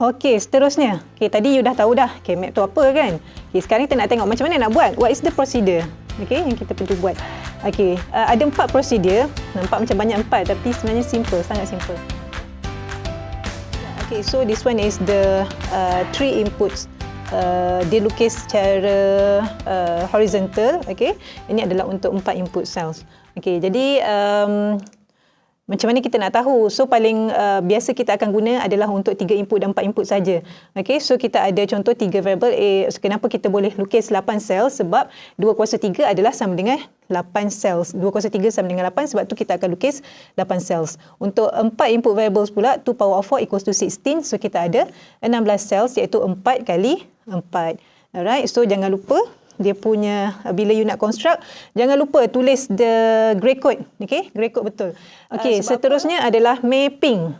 Okey, seterusnya. Okey, tadi you dah tahu dah K-map tu apa kan? Okey, sekarang kita nak tengok macam mana nak buat. What is the procedure? Okey, yang kita perlu buat. Okey, ada 4 prosedur. Nampak macam banyak 4 tapi sebenarnya simple, sangat simple. Okay, so this one is the 3 inputs. Dilukis secara horizontal. Okay, ini adalah untuk 4 input cells. Okay, jadi macam mana kita nak tahu? So paling biasa kita akan guna adalah untuk 3 input dan 4 input saja. Okay, so kita ada contoh 3 variable A. So, kenapa kita boleh lukis 8 cells? Sebab 2 kuasa 3 adalah sama dengan 8 cells. 2 kuasa 3 sama dengan 8, sebab tu kita akan lukis 8 cells. Untuk 4 input variables pula, 2 power of 4 equals to 16. So kita ada 16 cells, iaitu 4 kali 4. Alright, so jangan lupa dia punya, bila you nak construct, jangan lupa tulis the grey code. Okay, grey code betul. Okay, seterusnya adalah mapping.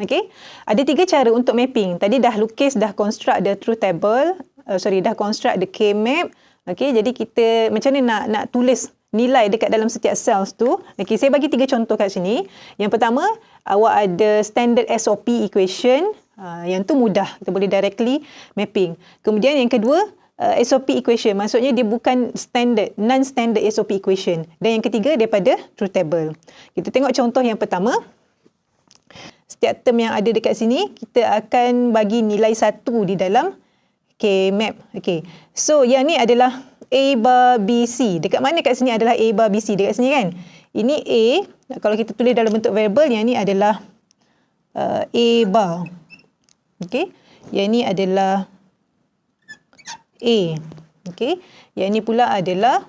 Okay, ada 3 cara untuk mapping. Tadi dah lukis, dah construct the truth table, dah construct the K-map. Okay, jadi kita macam mana nak tulis nilai dekat dalam setiap cells tu. Okay, saya bagi 3 contoh kat sini. Yang pertama, awak ada standard SOP equation. Yang tu mudah, kita boleh directly mapping. Kemudian yang kedua, SOP equation, maksudnya dia bukan standard, non-standard SOP equation. Dan yang ketiga, daripada truth table. Kita tengok contoh yang pertama. Setiap term yang ada dekat sini, kita akan bagi nilai 1 di dalam K-map. Okay. So, yang ni adalah A bar B C. Dekat mana kat sini adalah A bar B C? Dekat sini kan? Ini A. Kalau kita tulis dalam bentuk variable, yang ni adalah A bar. Okay. Yang ni adalah A. Okay. Yang ni pula adalah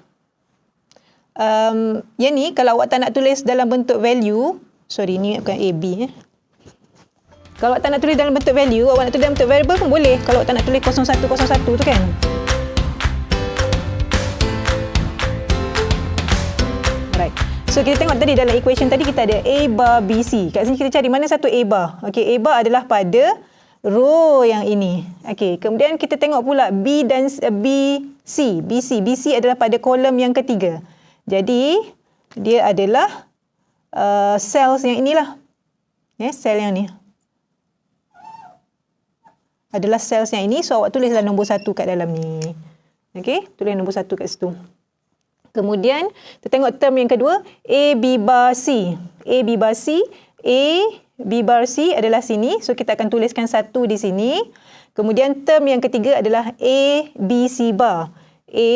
yang ni kalau awak tak nak tulis dalam bentuk value, ni bukan A, B. Kalau awak tak nak tulis dalam bentuk value, awak nak tulis dalam bentuk variable pun boleh. Kalau awak tak nak tulis 0101 tu kan. Alright. So kita tengok tadi dalam equation tadi kita ada A bar B C. Kat sini kita cari mana satu A bar. Okay, A bar adalah pada row yang ini. Okey, kemudian kita tengok pula B dan BC. BC adalah pada kolom yang ketiga. Jadi dia adalah cells yang inilah. Sel yang ni. Adalah cells yang ini. So awak tulislah nombor 1 kat dalam ni. Okey, tulis nombor 1 kat situ. Kemudian kita tengok term yang kedua, A B bar C. A B bar C. A B bar C adalah sini. So, kita akan tuliskan 1 di sini. Kemudian, term yang ketiga adalah A, B, C bar. A,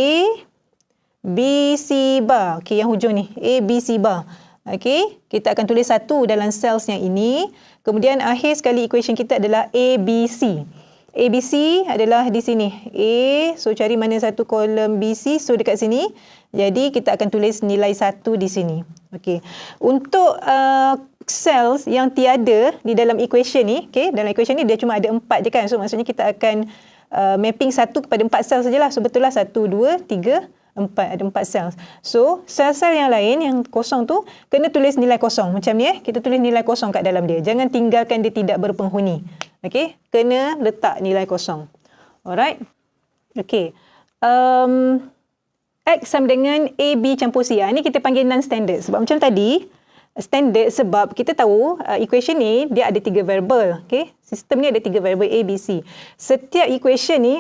B, C bar. Okey, yang hujung ni. A, B, C bar. Okey, kita akan tulis 1 dalam cells yang ini. Kemudian, akhir sekali equation kita adalah A, B, C. A, B, C adalah di sini. A, so cari mana satu kolom B, C. So, dekat sini. Jadi, kita akan tulis nilai 1 di sini. Okey, untuk cells yang tiada di dalam equation ni, okay, dalam equation ni dia cuma ada 4 je kan. So maksudnya kita akan mapping 1 kepada 4 cells sajalah. So betul lah 1, 2, 3, 4. Ada 4 cells. So sel-sel yang lain yang kosong tu kena tulis nilai kosong. Macam ni kita tulis nilai kosong kat dalam dia. Jangan tinggalkan dia tidak berpenghuni. Okay, kena letak nilai kosong. Alright. Okay. X sama dengan A, B campur C. Ini kita panggil non-standard. Sebab macam tadi, standard sebab kita tahu equation ni dia ada 3 variable. Okay? Sistem ni ada 3 variable A, B, C. Setiap equation ni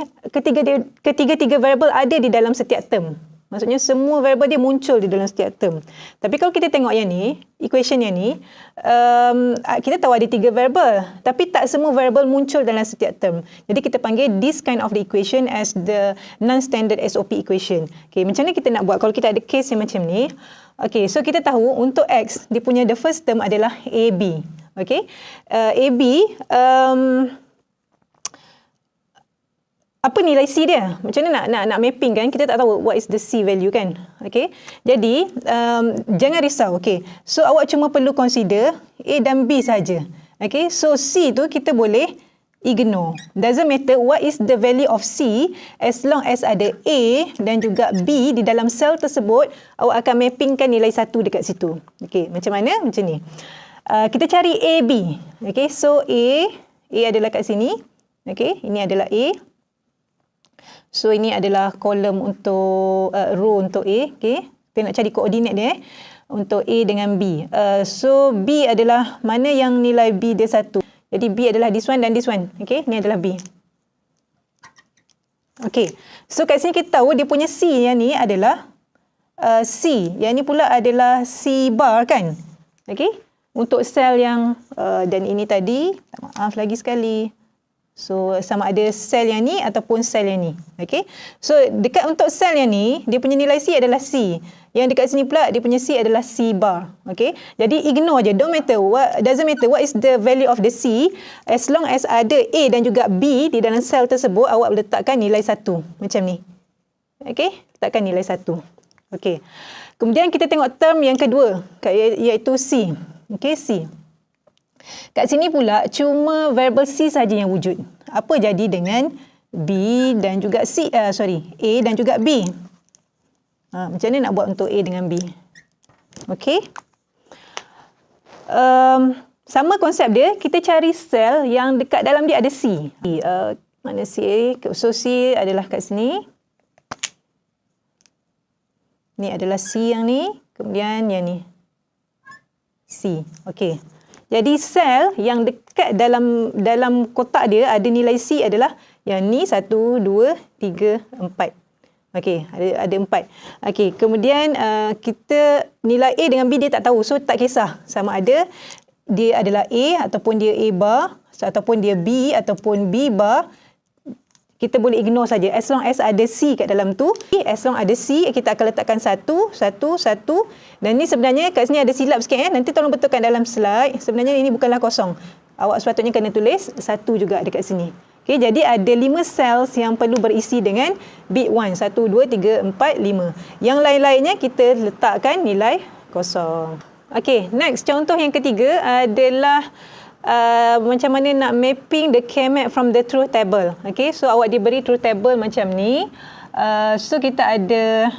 ketiga-tiga variable ada di dalam setiap term. Maksudnya semua variable dia muncul di dalam setiap term. Tapi kalau kita tengok yang ni, equation yang ni, kita tahu ada 3 variable. Tapi tak semua variable muncul dalam setiap term. Jadi kita panggil this kind of the equation as the non-standard SOP equation. Okay, macam mana kita nak buat kalau kita ada case yang macam ni? Okay, so kita tahu untuk X, dia punya the first term adalah AB. Okay, AB, apa nilai C dia? Macam mana nak mapping kan? Kita tak tahu what is the C value kan? Okay, jadi jangan risau. Okay, so awak cuma perlu consider A dan B saja. Okay, so C tu kita boleh ignore. Doesn't matter what is the value of C, as long as ada A dan juga B di dalam sel tersebut, awak akan mappingkan nilai 1 dekat situ. Okay, macam mana? Macam ni. Kita cari A, B. Okay, so A adalah kat sini. Okay, ini adalah A. So, ini adalah kolom untuk row untuk A. Okay, kita nak cari koordinat dia untuk A dengan B. So, B adalah mana yang nilai B dia 1. Jadi B adalah this one dan this one. Okey, ni adalah B. Okey. So kat sini kita tahu dia punya C yang ni adalah C. Yang ni pula adalah C bar kan? Okey. Untuk sel yang dan ini tadi, maaf lagi sekali. So sama ada sel yang ni ataupun sel yang ni. Okey. So dekat untuk sel yang ni, dia punya nilai C adalah C. Yang dekat sini pula dia punya C adalah C bar. Okey. Jadi ignore je. Doesn't matter what is the value of the C, as long as ada A dan juga B di dalam sel tersebut, awak letakkan nilai 1 macam ni. Okey. Letakkan nilai 1. Okey. Kemudian kita tengok term yang kedua, iaitu C. Okey, C. Kat sini pula cuma variable C saja yang wujud. Apa jadi dengan B dan juga A dan juga B? Macam mana nak buat untuk A dengan B? Okey. Sama konsep dia, kita cari sel yang dekat dalam dia ada C. Mana C? So C adalah kat sini. Ni adalah C yang ni, kemudian yang ni. C. Okey. Jadi sel yang dekat dalam kotak dia ada nilai C adalah yang ni 1, 2, 3, 4. Okey, ada 4. Okey, kemudian kita nilai A dengan B dia tak tahu. So tak kisah sama ada dia adalah A ataupun dia A bar ataupun dia B ataupun B bar. Kita boleh ignore saja as long as ada C kat dalam tu. As long ada C, kita akan letakkan 1, 1, 1. Dan ni sebenarnya kat sini ada silap sikit Nanti tolong betulkan dalam slide. Sebenarnya ini bukanlah kosong. Awak sepatutnya kena tulis 1 juga dekat sini. Okey, jadi ada 5 cells yang perlu berisi dengan bit 1. 1, 2, 3, 4, 5. Yang lain-lainnya kita letakkan nilai kosong. Okey, next contoh yang ketiga adalah macam mana nak mapping the K-map from the truth table. Okay, so awak diberi truth table macam ni. So kita ada,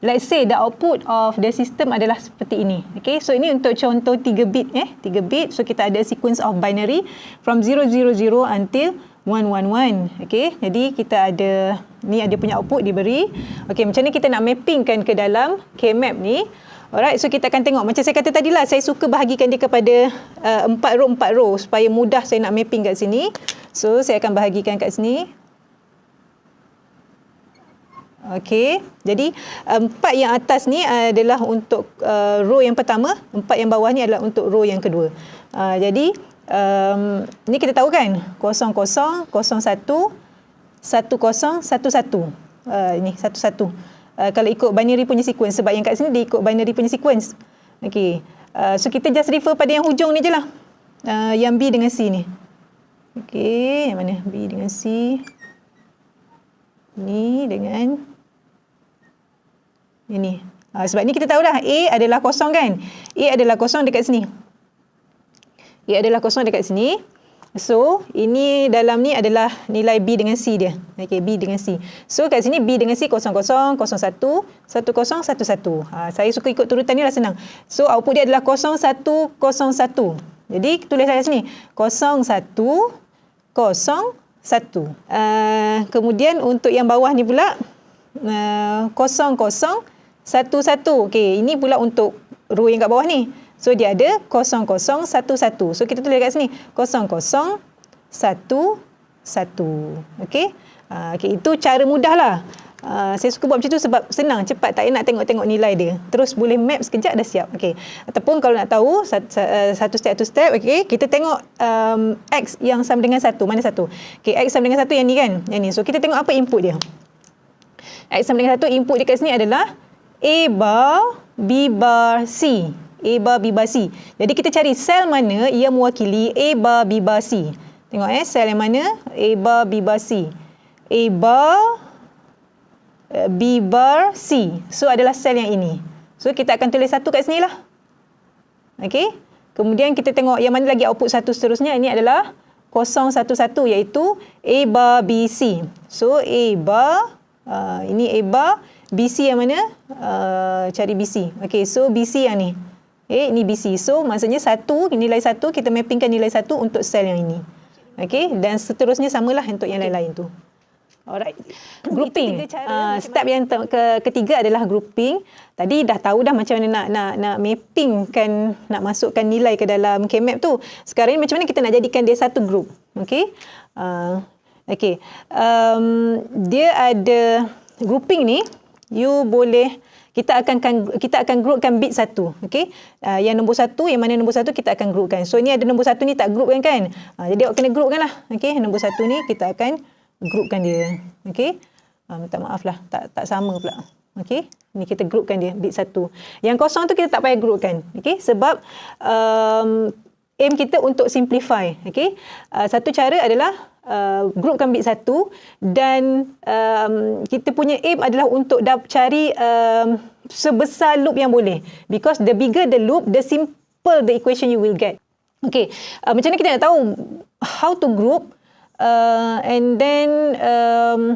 let's say the output of the system adalah seperti ini. Okay, so ini untuk contoh 3 bit. 3 bit, so kita ada sequence of binary from 000 until 111. Okay, jadi kita ada, ni ada punya output diberi. Okay, macam mana kita nak mappingkan ke dalam K-map ni. Alright, so kita akan tengok. Macam saya kata tadi lah, saya suka bahagikan dia kepada 4 row supaya mudah saya nak mapping kat sini. So, saya akan bahagikan kat sini. Okey, jadi 4 yang atas ni adalah untuk row yang pertama, 4 yang bawah ni adalah untuk row yang kedua. Jadi, ni kita tahu kan, 00, 01, 10, 11. Ini 11. Kalau ikut binary punya sequence, sebab yang kat sini dia ikut binary punya sequence. Okey. So kita just refer pada yang hujung ni je lah. Yang B dengan C ni. Okey, yang mana? B dengan C. Ni dengan ini. Sebab ni kita tahu dah A adalah kosong kan? A adalah kosong dekat sini. A adalah kosong dekat sini. So, ini dalam ni adalah nilai B dengan C dia. Okey, B dengan C. So, kat sini B dengan C 00, 01, 10, 11. Saya suka ikut turutan ni lah, senang. So, output dia adalah 0101. Jadi, tulis kat sini. 0101. Kemudian, untuk yang bawah ni pula, 0011. Okey, ini pula untuk row yang kat bawah ni. So, dia ada 0011. So, kita tulis kat sini. 0011. Okey. Okey, itu cara mudah lah. Saya suka buat macam tu sebab senang, cepat. Tak payah nak tengok-tengok nilai dia. Terus boleh map sekejap dah siap. Okey. Ataupun kalau nak tahu, satu step, okey, kita tengok X yang sama dengan 1. Mana 1? Okey, X sama dengan 1 yang ni kan? Yang ni. So, kita tengok apa input dia. X sama dengan 1, input dia kat sini adalah A bar, B bar, C. A bar, B bar, C. Jadi kita cari sel mana ia mewakili A bar, B bar, C. Tengok sel yang mana? A bar, B bar, C. A bar, B bar, C. So adalah sel yang ini. So kita akan tulis 1 kat sini lah. Okey. Kemudian kita tengok yang mana lagi output 1 seterusnya. Ini adalah 011 iaitu A bar, B, C. So A bar, ini A bar, BC yang mana? Cari BC. Okey, so BC yang ni. Ini BC. So, maksudnya 1, nilai 1, kita mappingkan nilai 1 untuk sel yang ini. Okey, dan seterusnya samalah untuk yang lain-lain tu. Alright. Grouping. Step yang ketiga adalah grouping. Tadi dah tahu dah macam mana nak mapping kan, nak masukkan nilai ke dalam K-map tu. Sekarang ni macam mana kita nak jadikan dia satu group. Okey. Okey. Dia ada grouping ni, you boleh kita akan groupkan bit satu. Okey. Yang nombor satu, yang mana nombor satu kita akan groupkan. So ni ada nombor satu ni tak groupkan kan. Jadi awak kena groupkan lah. Okey, nombor satu ni kita akan groupkan dia. Okey. Minta maaf lah, tak sama pula. Okey. Ni kita groupkan dia bit satu. Yang kosong tu kita tak payah groupkan. Okey, sebab aim kita untuk simplify. Okey. Satu cara adalah groupkan bit satu dan kita punya aim adalah untuk cari sebesar loop yang boleh. Because the bigger the loop, the simple the equation you will get. Okey. Macam mana kita nak tahu how to group? And then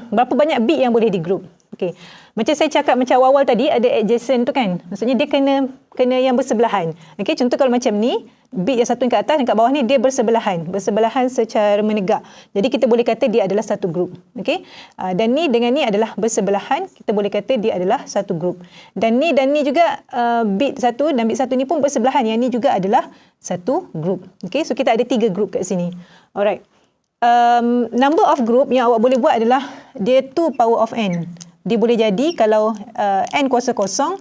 berapa banyak bit yang boleh di group. Okay. Macam saya cakap macam awal tadi ada adjacent tu kan. Maksudnya dia kena yang bersebelahan. Okay. Contoh kalau macam ni, bit yang satu yang kat atas dan kat bawah ni dia bersebelahan. Bersebelahan secara menegak. Jadi kita boleh kata dia adalah satu group. Okay. Dan ni dengan ni adalah bersebelahan. Kita boleh kata dia adalah satu group. Dan ni juga bit satu dan bit satu ni pun bersebelahan. Yang ni juga adalah satu group. Okay. So kita ada 3 group kat sini. Alright. Number of group yang awak boleh buat adalah dia 2 power of n. Dia boleh jadi kalau n kuasa kosong,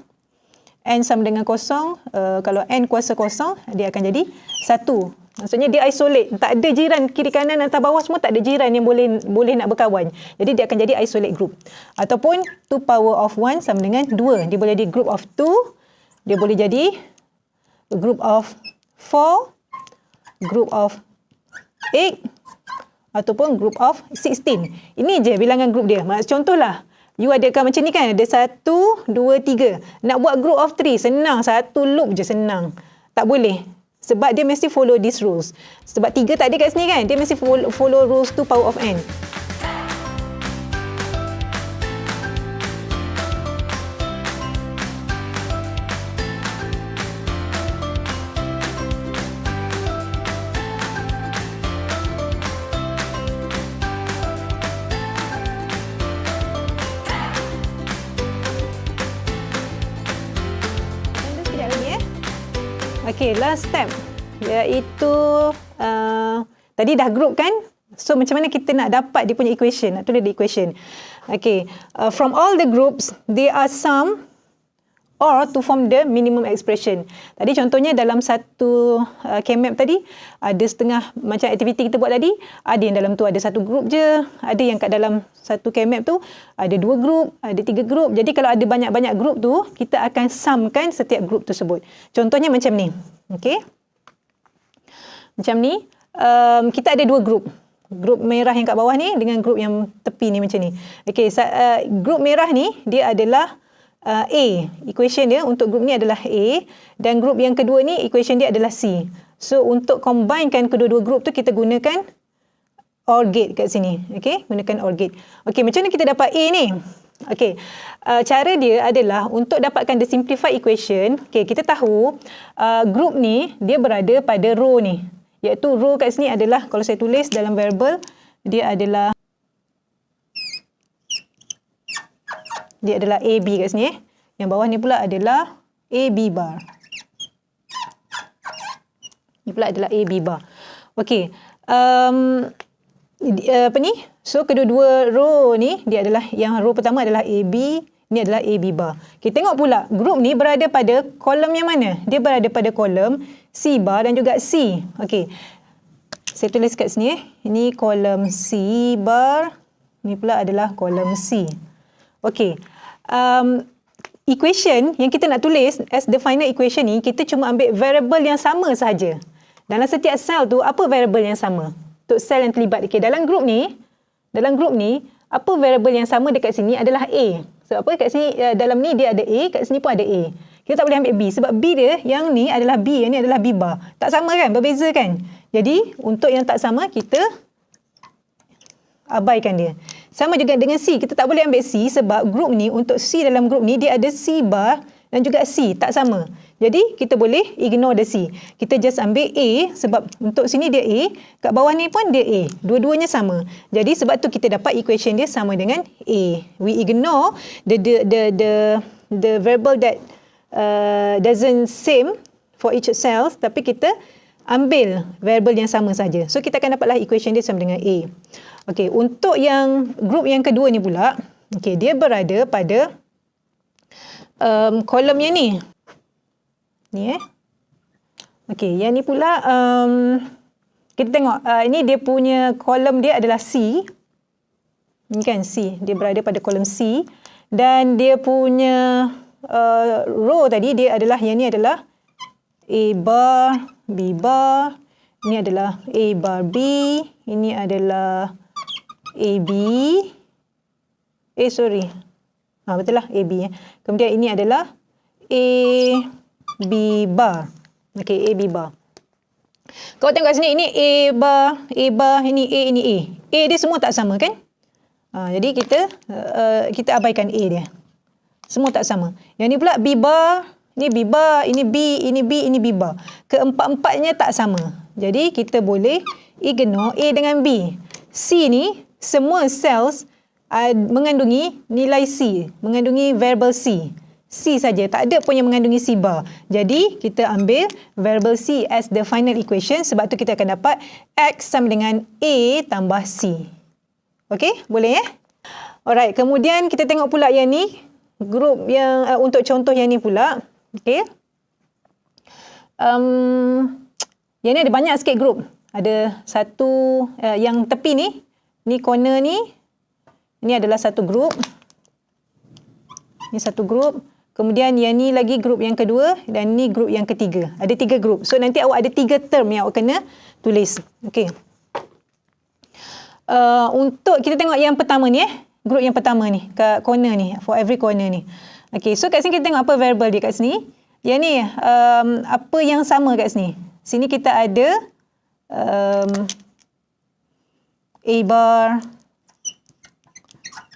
n sama dengan kosong, kalau n kuasa kosong, dia akan jadi 1. Maksudnya dia isolate, tak ada jiran kiri kanan atas bawah semua, tak ada jiran yang boleh nak berkawan. Jadi dia akan jadi isolate group. Ataupun 2 power of 1 sama dengan 2. Dia boleh jadi group of 2, dia boleh jadi group of 4, group of 8, ataupun group of 16. Ini je bilangan group dia. Contohlah, you adakan macam ni kan, ada 1, 2, 3. Nak buat group of 3, senang. Satu loop je senang. Tak boleh. Sebab dia mesti follow these rules. Sebab 3 tak ada kat sini kan, dia mesti follow rules 2 power of n. Okay, last step iaitu tadi dah group kan? So macam mana kita nak dapat dia punya equation? Nak tulis the equation. Okay, from all the groups, they are sum or to form the minimum expression. Tadi contohnya dalam satu K-map tadi, ada setengah macam aktiviti kita buat tadi, ada yang dalam tu ada satu group je, ada yang kat dalam satu K-map tu ada 2 group, ada 3 group. Jadi kalau ada banyak-banyak group tu, kita akan sumkan setiap group tersebut. Contohnya macam ni. Okay. Macam ni, kita ada 2 group. Grup merah yang kat bawah ni dengan grup yang tepi ni macam ni. Okay, grup merah ni dia adalah A. Equation dia untuk grup ni adalah A. Dan grup yang kedua ni equation dia adalah C. So untuk combinekan kedua-dua grup tu kita gunakan OR gate kat sini. Okay, gunakan OR gate. Okay, macam mana kita dapat A ni? Okay, cara dia adalah untuk dapatkan the simplified equation. Okay, kita tahu grup ni dia berada pada row ni. Iaitu row kat sini adalah, kalau saya tulis dalam variable, dia adalah AB kat sini. Yang bawah ni pula adalah AB bar. Ni pula adalah AB bar. Okey. Apa ni? So kedua-dua row ni dia adalah, yang row pertama adalah AB, ni adalah AB bar. Kita tengok pula grup ni berada pada kolom yang mana? Dia berada pada kolom C bar dan juga C. Okey. Saya tulis kat sini. Ini kolom C bar. Ni pula adalah kolom C. Okey. Equation yang kita nak tulis as the final equation ni, kita cuma ambil variable yang sama sahaja. Dalam setiap sel tu, apa variable yang sama? Untuk sel yang terlibat. Okay, dalam grup ni, apa variable yang sama dekat sini adalah A. Sebab apa? Kat sini, dalam ni dia ada A, kat sini pun ada A. Kita tak boleh ambil B. Sebab B dia, yang ni adalah B, yang ni adalah B bar. Tak sama kan? Berbeza kan? Jadi, untuk yang tak sama, kita abaikan dia. Sama juga dengan C. Kita tak boleh ambil C sebab grup ni, untuk C dalam grup ni, dia ada C bar dan juga C. Tak sama. Jadi kita boleh ignore the C. Kita just ambil A sebab untuk sini dia A, kat bawah ni pun dia A. Dua-duanya sama. Jadi sebab tu kita dapat equation dia sama dengan A. We ignore the variable that doesn't same for each cells, tapi kita ambil variable yang sama saja. So kita akan dapatlah equation dia sama dengan A. Okey, untuk yang group yang kedua ni pula, okey, dia berada pada kolom yang ni. Ni okey, yang ni pula kita tengok ini dia punya kolom dia adalah C. Ni kan C, dia berada pada kolom C dan dia punya row tadi dia adalah yang ni adalah A bar, B bar, ini adalah A bar B, ini adalah AB. Betul lah AB. Kemudian ini adalah A B bar. Okey, A B bar. Kau tengok kat sini, ini A bar, ini A, ini A. A dia semua tak sama kan? Jadi kita abaikan A dia. Semua tak sama. Yang ni pula B bar, ini B bar, ini B, ini B, ini B bar. Keempat-empatnya tak sama. Jadi kita boleh ignore A dengan B. C ni semua cells mengandungi nilai C, mengandungi variable C. C saja, tak ada pun yang mengandungi C bar. Jadi, kita ambil variable C as the final equation. Sebab tu kita akan dapat X sama dengan A tambah C. Okey, boleh ya? Alright, kemudian kita tengok pula yang ni. Grup yang, untuk contoh yang ni pula. Okey. Yang ni ada banyak sikit grup. Ada satu, yang tepi ni corner ni. Ini adalah satu grup. Ini satu grup. Kemudian yang ni lagi grup yang kedua dan ni grup yang ketiga. Ada 3 grup. So nanti awak ada 3 term yang awak kena tulis. Okey. Untuk kita tengok yang pertama ni grup yang pertama ni kat corner ni, for every corner ni. Okey, so kat sini kita tengok apa variable dia kat sini. Yang ni apa yang sama kat sini. Sini kita ada A bar,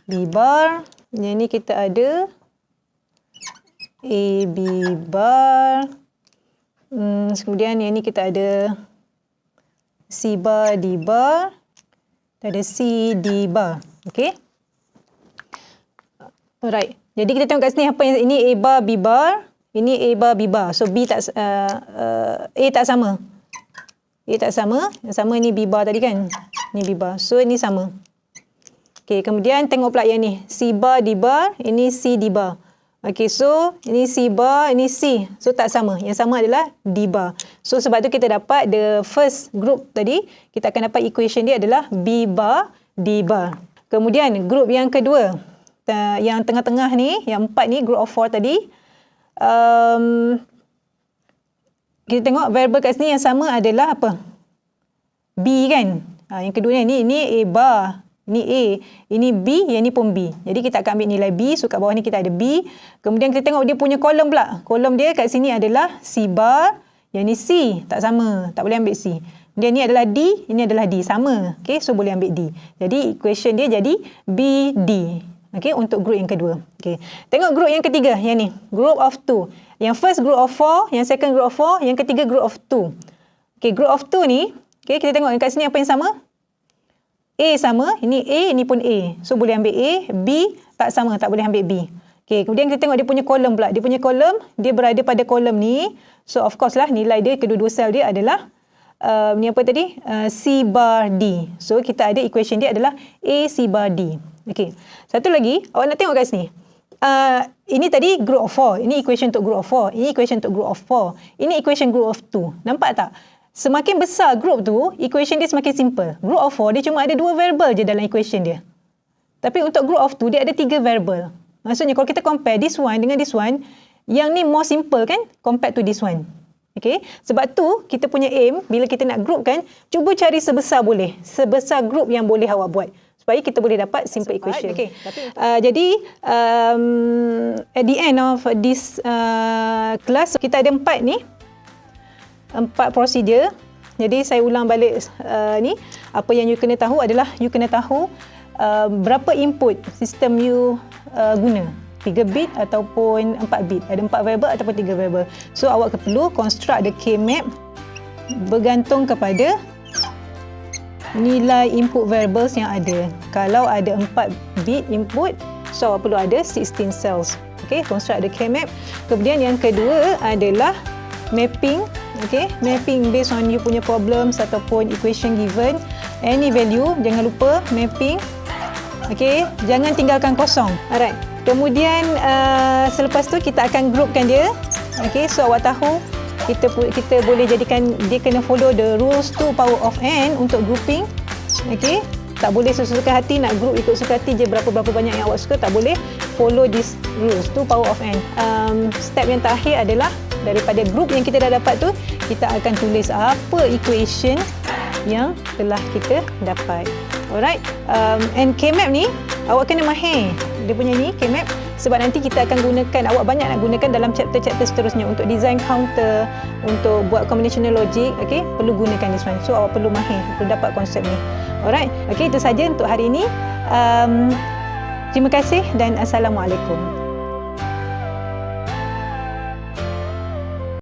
B bar. Yang ni kita ada A, B bar. Kemudian yang ni kita ada C bar, D bar. Kita ada C, D bar. Okey. Alright. Jadi kita tengok kat sini apa yang ini A bar, B bar. Ini A bar, B bar. So B tak A tak sama. A tak sama. Yang sama ni B bar tadi kan. Ni B bar. So ini sama. Okey, kemudian tengok pula yang ni. C bar, D bar. Ini C, D bar. Okey, so ini C bar, ini C. So tak sama. Yang sama adalah D bar. So sebab tu kita dapat the first group tadi, kita akan dapat equation dia adalah B bar, D bar. Kemudian group yang kedua, yang tengah-tengah ni, yang 4 ni, group of 4 tadi. Kita tengok variable kat sini yang sama adalah apa? B kan? Yang kedua ni A bar. Ini A, ini B, yang ni pun B. Jadi kita akan ambil nilai B. So kat bawah ni kita ada B. Kemudian kita tengok dia punya kolom pula. Kolom dia kat sini adalah C bar. Yang ni C, tak sama. Tak boleh ambil C. Kemudian ni adalah D, ini adalah D. Sama. Okay, so boleh ambil D. Jadi equation dia jadi B, D. Okay, untuk group yang kedua. Okay. Tengok group yang ketiga, yang ni. Group of 2. Yang first group of 4, yang second group of 4, yang ketiga group of 2. Okay, group of 2 ni, okay, kita tengok kat sini apa yang sama. A sama, ini A, ini pun A. So boleh ambil A, B tak sama, tak boleh ambil B. Okey, kemudian kita tengok dia punya kolom pula. Dia punya kolom, dia berada pada kolom ni. So of course lah nilai dia, kedua-dua sel dia adalah ni apa tadi? C bar D. So kita ada equation dia adalah A C bar D. Okey. Satu lagi, awak nak tengok kat sini. Ini tadi group of 4. Ini equation untuk group of 4. Ini equation untuk group of 4. Ini equation group of 2. Nampak tak? Semakin besar group tu, equation dia semakin simple. Group of 4, dia cuma ada 2 variable je dalam equation dia. Tapi untuk group of 2, dia ada 3 variable. Maksudnya, kalau kita compare this one dengan this one, yang ni more simple kan, compared to this one. Okay? Sebab tu, kita punya aim, bila kita nak group kan, cuba cari sebesar boleh. Sebesar group yang boleh awak buat. Supaya kita boleh dapat simple equation. Okay. Jadi, at the end of this class, kita ada 4 ni. 4 prosedur. Jadi saya ulang balik ni. Apa yang you kena tahu adalah you kena tahu berapa input sistem you guna. 3 bit ataupun 4 bit. Ada 4 variable ataupun 3 variable. So awak perlu construct the K-map bergantung kepada nilai input variables yang ada. Kalau ada 4 bit input, so awak perlu ada 16 cells. Okay, construct the K-map. Kemudian yang kedua adalah mapping. Okay, mapping based on you punya problems ataupun equation given. Any value, jangan lupa mapping. Okay, jangan tinggalkan kosong. Alright. Kemudian selepas tu kita akan groupkan dia. Okay, so awak tahu kita boleh jadikan dia kena follow the rules 2 power of n untuk grouping. Okay, tak boleh sesuka hati nak group ikut suka hati je berapa banyak yang awak suka, tak boleh. Follow this rules 2 power of n. Step yang terakhir adalah daripada group yang kita dah dapat tu, kita akan tulis apa equation yang telah kita dapat. Alright, and K-map ni awak kena mahir dia punya ni K-map, sebab nanti kita akan gunakan, awak banyak nak gunakan dalam chapter-chapter seterusnya untuk design counter, untuk buat combinational logic. Okay, perlu gunakan this one. So awak perlu mahir, perlu dapat konsep ni. Alright, okay, itu saja untuk hari ini. Terima kasih dan Assalamualaikum.